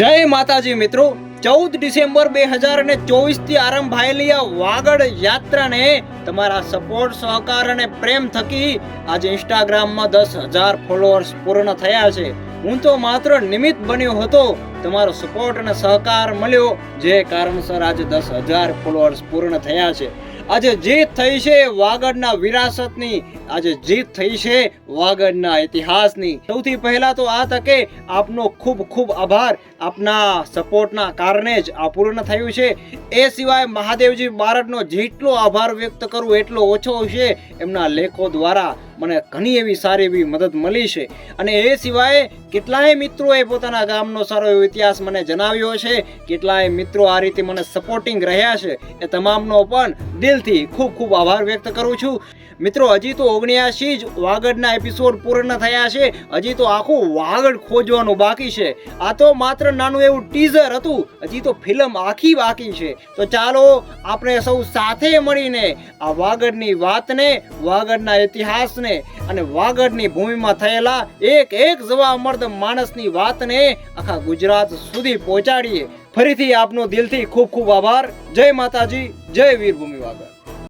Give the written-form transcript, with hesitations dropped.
જય માતાજી મિત્રો, 14 ડિસેમ્બર 2024 થી આરંભાયેલી આ વાગડ યાત્રાને તમારા સપોર્ટ, સહકાર અને પ્રેમ થકી આજે ઇન્સ્ટાગ્રામમાં 10,000 ફોલોઅર્સ પૂર્ણ થયા છે. હું તો માત્ર નિમિત્ત બન્યો હતો. તમારો સપોર્ટ અને સહકાર મળ્યો, જે કારણસર આજે 10,000 ફોલોઅર્સ પૂર્ણ થયા છે. આજે જીત થઈ છે વાગડના વિરાસતની, આજે જીત થઈ છે વાગડના ઇતિહાસની. સૌથી પહેલા તો આ તકે આપનો ખૂબ ખૂબ આભાર. આપના સપોર્ટના કારણે જ આ પૂર્ણ થયું છે. એ સિવાય મહાદેવજી બારડનો જેટલો આભાર વ્યક્ત કરું એટલો ઓછો છે. એમના લેખો દ્વારા મને ઘણી એવી સારી એવી મદદ મળી છે. અને એ સિવાય કેટલાય મિત્રોએ પોતાના ગામનો સારો એવો ઇતિહાસ મને જણાવ્યો છે. કેટલાય મિત્રો આ રીતે મને સપોર્ટિંગ રહ્યા છે. એ તમામનો પણ દિલથી ખૂબ ખૂબ આભાર વ્યક્ત કરું છું. મિત્રો, હજી તો 79 જ વાગડના એપિસોડ પૂર્ણ થયા છે. હજી તો આખું વાગડ ખોજવાનું બાકી છે. આ તો માત્ર નાનું એવું ટીઝર હતું. હજી તો ફિલ્મ આખી બાકી છે. તો ચાલો આપણે સૌ સાથે મળીને આ વાગડની વાતને, વાગડના ઇતિહાસને અને વાગડની ભૂમિમાં થયેલા એક એક જવામર્દ માણસની વાતને આખા ગુજરાત સુધી પહોંચાડીએ. ફરીથી આપનો દિલથી ખૂબ ખૂબ આભાર. જય માતાજી, જય વીરભૂમિ વાગડ.